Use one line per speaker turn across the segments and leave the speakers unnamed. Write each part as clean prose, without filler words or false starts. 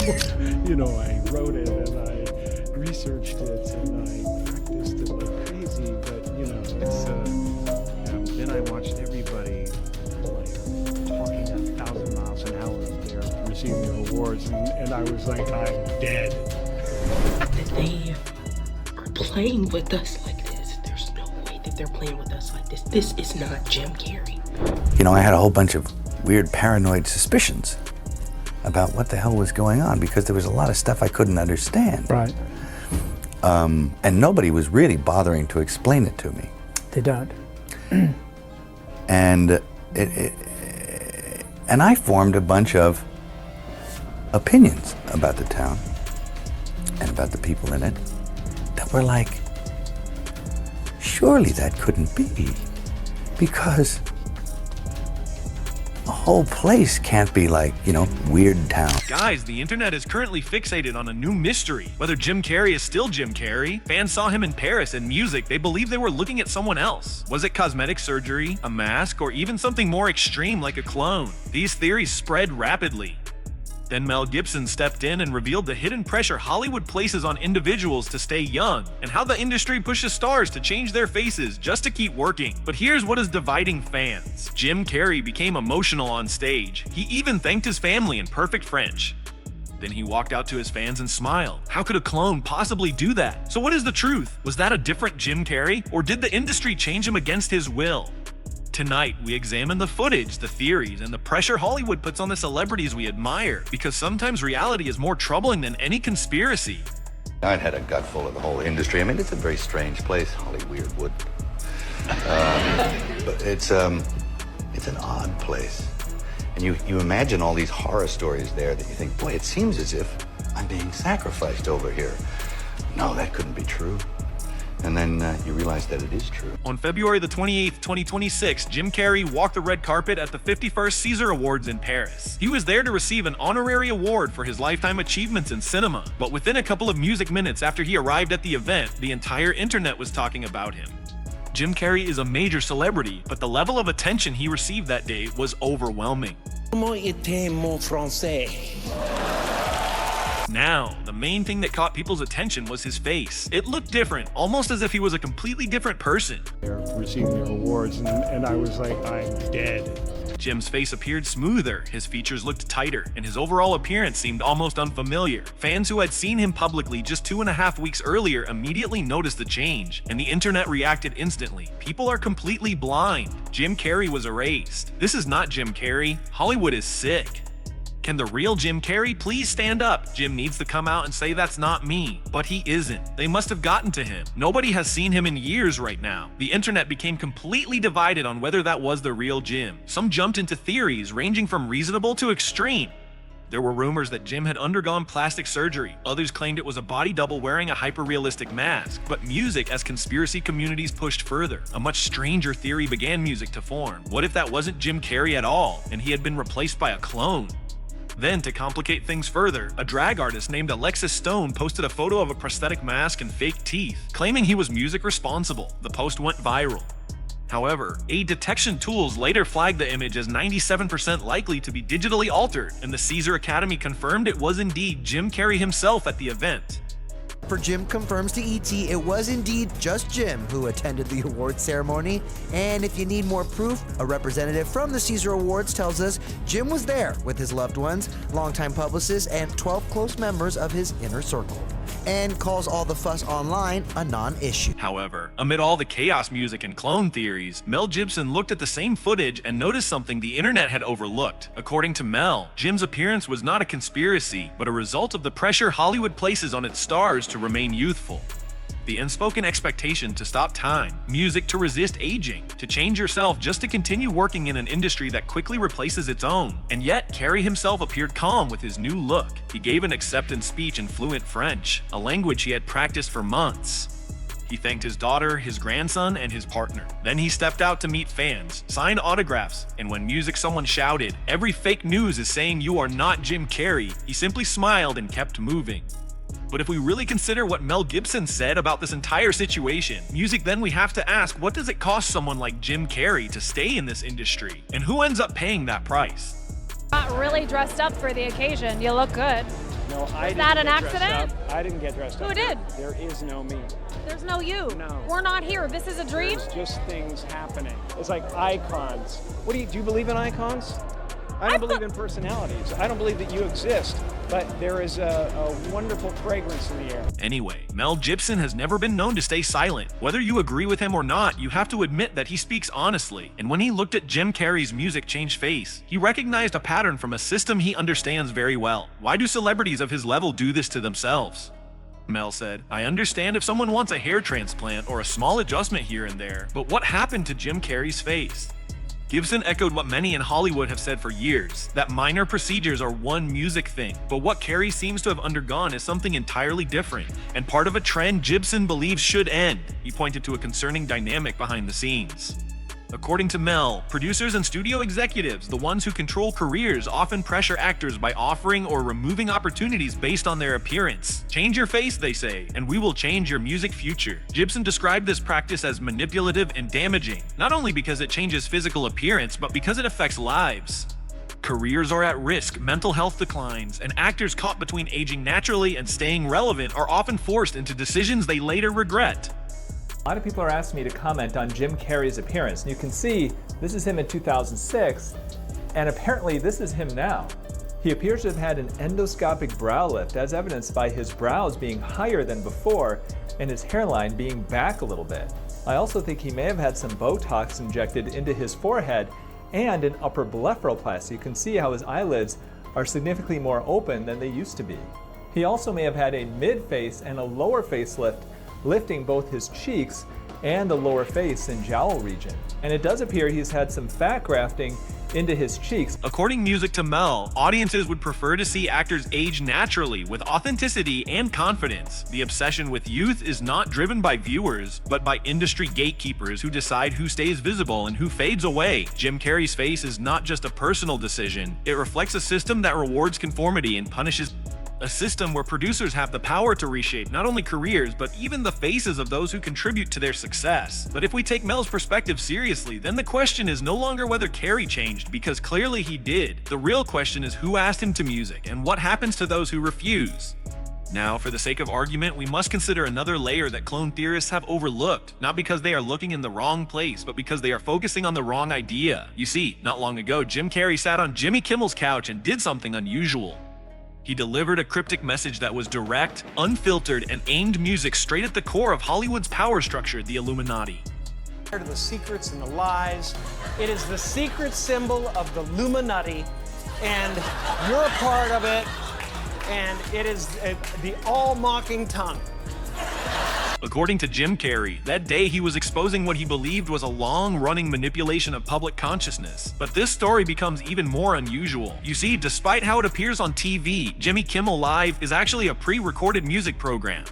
I wrote it and I researched it and I practiced it like crazy, but then I watched everybody like talking 1,000 miles an hour up there receiving their awards, and I was like, I'm dead.
That they are playing with us like this. There's no way that they're playing with us like this. This is not Jim Carrey.
I had a whole bunch of weird paranoid suspicions about what the hell was going on because there was a lot of stuff I couldn't understand.
Right.
And nobody was really bothering to explain it to me.
They don't.
And and I formed a bunch of opinions about the town and about the people in it that were like, surely that couldn't be, because the whole place can't be like, weird town.
Guys, the internet is currently fixated on a new mystery. Whether Jim Carrey is still Jim Carrey, fans saw him in Paris and music, they believe they were looking at someone else. Was it cosmetic surgery, a mask, or even something more extreme like a clone? These theories spread rapidly. Then Mel Gibson stepped in and revealed the hidden pressure Hollywood places on individuals to stay young, and how the industry pushes stars to change their faces just to keep working. But here's what is dividing fans. Jim Carrey became emotional on stage. He even thanked his family in perfect French. Then he walked out to his fans and smiled. How could a clone possibly do that? So what is the truth? Was that a different Jim Carrey, or did the industry change him against his will? Tonight, we examine the footage, the theories, and the pressure Hollywood puts on the celebrities we admire, because sometimes reality is more troubling than any conspiracy.
I'd had a gut full of the whole industry. I mean, it's a very strange place, Hollywood. But it's an odd place. And you imagine all these horror stories there that you think, boy, it seems as if I'm being sacrificed over here. No, that couldn't be true. And then you realize that it is true.
On February the 28th, 2026, Jim Carrey walked the red carpet at the 51st Caesar Awards in Paris. He was there to receive an honorary award for his lifetime achievements in cinema. But within a couple of music minutes after he arrived at the event, the entire internet was talking about him. Jim Carrey is a major celebrity, but the level of attention he received that day was overwhelming.
Comment était mon français?
Now, the main thing that caught people's attention was his face. It looked different, almost as if he was a completely different person.
They're receiving their awards, and I was like, I'm dead.
Jim's face appeared smoother, his features looked tighter, and his overall appearance seemed almost unfamiliar. Fans who had seen him publicly just 2.5 weeks earlier immediately noticed the change, and the internet reacted instantly. People are completely blind. Jim Carrey was erased. This is not Jim Carrey. Hollywood is sick. Can the real Jim Carrey please stand up? Jim needs to come out and say that's not me. But he isn't. They must have gotten to him. Nobody has seen him in years right now. The internet became completely divided on whether that was the real Jim. Some jumped into theories ranging from reasonable to extreme. There were rumors that Jim had undergone plastic surgery. Others claimed it was a body double wearing a hyper-realistic mask. But music, as conspiracy communities pushed further, a much stranger theory began music to form. What if that wasn't Jim Carrey at all, and he had been replaced by a clone? Then, to complicate things further, a drag artist named Alexis Stone posted a photo of a prosthetic mask and fake teeth, claiming he was music responsible. The post went viral. However, aid detection tools later flagged the image as 97% likely to be digitally altered, and the Caesar Academy confirmed it was indeed Jim Carrey himself at the event.
For Jim confirms to ET it was indeed just Jim who attended the award ceremony. And if you need more proof, a representative from the Caesar Awards tells us Jim was there with his loved ones, longtime publicists, and 12 close members of his inner circle, and calls all the fuss online a non-issue.
However, amid all the chaos music and clone theories, Mel Gibson looked at the same footage and noticed something the internet had overlooked. According to Mel, Jim's appearance was not a conspiracy, but a result of the pressure Hollywood places on its stars to remain youthful. The unspoken expectation to stop time, music to resist aging, to change yourself just to continue working in an industry that quickly replaces its own. And yet, Carrey himself appeared calm with his new look. He gave an acceptance speech in fluent French, a language he had practiced for months. He thanked his daughter, his grandson, and his partner. Then he stepped out to meet fans, signed autographs, and when music someone shouted, "Every fake news is saying you are not Jim Carrey," he simply smiled and kept moving. But if we really consider what Mel Gibson said about this entire situation, music, then we have to ask, what does it cost someone like Jim Carrey to stay in this industry? And who ends up paying that price?
Got really dressed up for the occasion. You look good.
No, I didn't
that an
get dressed
accident?
up. I didn't get dressed up.
Who did?
There is no me.
There's no you.
No.
We're not here. This is a dream?
There's just things happening. It's like icons. Do you believe in icons? I don't believe in personalities. I don't believe that you exist, but there is a wonderful fragrance in the air.
Anyway, Mel Gibson has never been known to stay silent. Whether you agree with him or not, you have to admit that he speaks honestly. And when he looked at Jim Carrey's music change face, he recognized a pattern from a system he understands very well. Why do celebrities of his level do this to themselves? Mel said, I understand if someone wants a hair transplant or a small adjustment here and there, but what happened to Jim Carrey's face? Gibson echoed what many in Hollywood have said for years, that minor procedures are one music thing, but what Carrey seems to have undergone is something entirely different, and part of a trend Gibson believes should end. He pointed to a concerning dynamic behind the scenes. According to Mel, producers and studio executives, the ones who control careers, often pressure actors by offering or removing opportunities based on their appearance. Change your face, they say, and we will change your music future. Gibson described this practice as manipulative and damaging, not only because it changes physical appearance, but because it affects lives. Careers are at risk, mental health declines, and actors caught between aging naturally and staying relevant are often forced into decisions they later regret.
A lot of people are asking me to comment on Jim Carrey's appearance, and you can see this is him in 2006, and apparently this is him now. He appears to have had an endoscopic brow lift, as evidenced by his brows being higher than before and his hairline being back a little bit. I also think he may have had some Botox injected into his forehead and an upper blepharoplasty. You can see how his eyelids are significantly more open than they used to be. He also may have had a mid-face and a lower facelift, lifting both his cheeks and the lower face and jowl region. And it does appear he's had some fat grafting into his cheeks.
According to Mel, audiences would prefer to see actors age naturally with authenticity and confidence. The obsession with youth is not driven by viewers, but by industry gatekeepers who decide who stays visible and who fades away. Jim Carrey's face is not just a personal decision. It reflects a system that rewards conformity and punishes a system where producers have the power to reshape not only careers, but even the faces of those who contribute to their success. But if we take Mel's perspective seriously, then the question is no longer whether Carrey changed, because clearly he did. The real question is who asked him to music, and what happens to those who refuse. Now, for the sake of argument, we must consider another layer that clone theorists have overlooked, not because they are looking in the wrong place, but because they are focusing on the wrong idea. You see, not long ago, Jim Carrey sat on Jimmy Kimmel's couch and did something unusual. He delivered a cryptic message that was direct, unfiltered, and aimed music straight at the core of Hollywood's power structure, the Illuminati.
To the secrets and the lies. It is the secret symbol of the Illuminati, and you're a part of it, and it is the all-mocking tongue.
According to Jim Carrey, that day he was exposing what he believed was a long-running manipulation of public consciousness. But this story becomes even more unusual. You see, despite how it appears on TV, Jimmy Kimmel Live is actually a pre-recorded music program.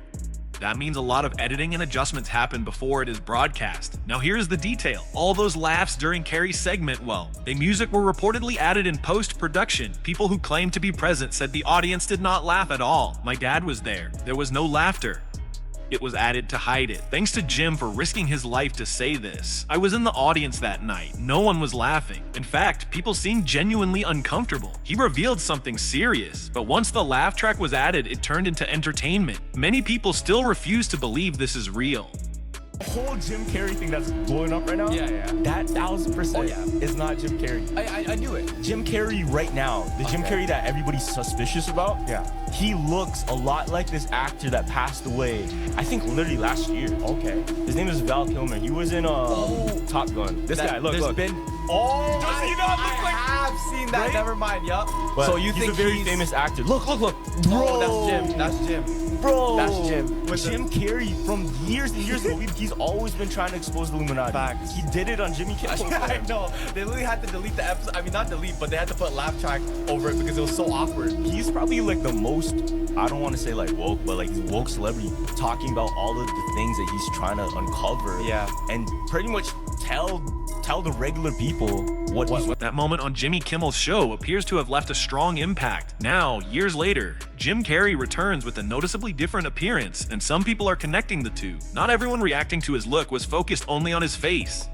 That means a lot of editing and adjustments happen before it is broadcast. Now here's the detail. All those laughs during Carrey's segment, well, the music were reportedly added in post-production. People who claimed to be present said the audience did not laugh at all. My dad was there. There was no laughter. It was added to hide it. Thanks to Jim for risking his life to say this. I was in the audience that night. No one was laughing. In fact, people seemed genuinely uncomfortable. He revealed something serious, but once the laugh track was added, it turned into entertainment. Many people still refuse to believe this is real.
The whole Jim Carrey thing that's blowing up right now, that 1000% is not Jim Carrey.
I knew it.
Jim Carrey right now, the Jim Carrey that everybody's suspicious about, he looks a lot like this actor that passed away, I think literally last year.
Okay.
His name is Val Kilmer. He was in Top Gun. This guy, look.
Does he not look like...
I
have seen that,
right?
Never mind, yup.
But
So you
he's
think
a very famous actor. Look. Bro.
Oh, that's Jim.
Bro.
That's Jim.
Jim Carrey, from years and years ago, he's always been trying to expose the Illuminati.
Facts.
He did it on Jimmy Kimmel.
I know. They literally had to delete the episode. I mean, not delete, but they had to put laugh track over it because it was so awkward.
He's probably like the most, I don't want to say like woke, but like he's woke celebrity talking about all of the things that he's trying to uncover.
Yeah.
And pretty much tell the regular people what he's...
That moment on Jimmy Kimmel's show appears to have left a strong impact. Now, years later, Jim Carrey returns with a noticeably different appearance, and some people are connecting the two. Not everyone reacting to his look was focused only on his face.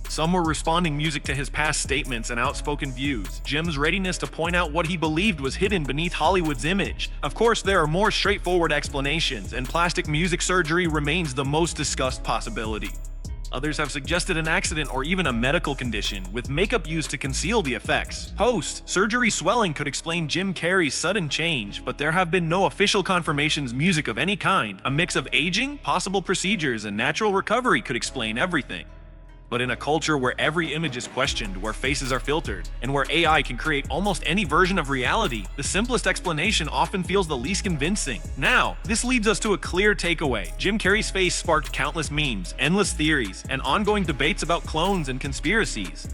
Some were responding music to his past statements and outspoken views, Jim's readiness to point out what he believed was hidden beneath Hollywood's image. Of course, there are more straightforward explanations, and plastic music surgery remains the most discussed possibility. Others have suggested an accident or even a medical condition, with makeup used to conceal the effects. Post-surgery swelling could explain Jim Carrey's sudden change, but there have been no official confirmations music of any kind. A mix of aging, possible procedures, and natural recovery could explain everything. But in a culture where every image is questioned, where faces are filtered, and where AI can create almost any version of reality, the simplest explanation often feels the least convincing. Now, this leads us to a clear takeaway. Jim Carrey's face sparked countless memes, endless theories, and ongoing debates about clones and conspiracies.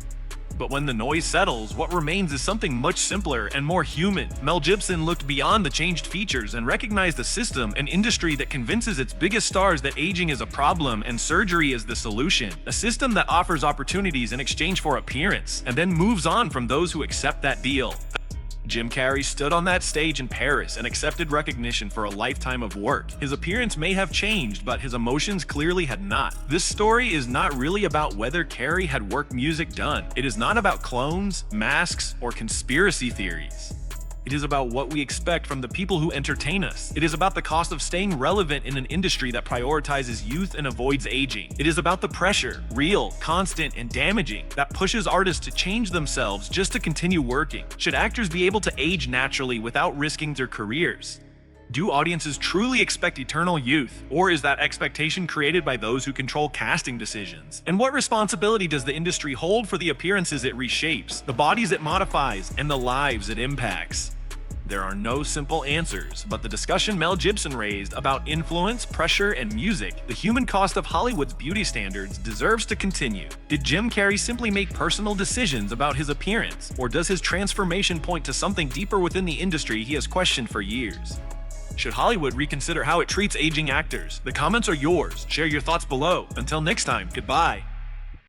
But when the noise settles, what remains is something much simpler and more human. Mel Gibson looked beyond the changed features and recognized a system, an industry that convinces its biggest stars that aging is a problem and surgery is the solution. A system that offers opportunities in exchange for appearance, and then moves on from those who accept that deal. Jim Carrey stood on that stage in Paris and accepted recognition for a lifetime of work. His appearance may have changed, but his emotions clearly had not. This story is not really about whether Carrey had work music done. It is not about clones, masks, or conspiracy theories. It is about what we expect from the people who entertain us. It is about the cost of staying relevant in an industry that prioritizes youth and avoids aging. It is about the pressure, real, constant, and damaging, that pushes artists to change themselves just to continue working. Should actors be able to age naturally without risking their careers? Do audiences truly expect eternal youth, or is that expectation created by those who control casting decisions? And what responsibility does the industry hold for the appearances it reshapes, the bodies it modifies, and the lives it impacts? There are no simple answers, but the discussion Mel Gibson raised about influence, pressure, and music, the human cost of Hollywood's beauty standards, deserves to continue. Did Jim Carrey simply make personal decisions about his appearance, or does his transformation point to something deeper within the industry he has questioned for years? Should Hollywood reconsider how it treats aging actors? The comments are yours. Share your thoughts below. Until next time, goodbye.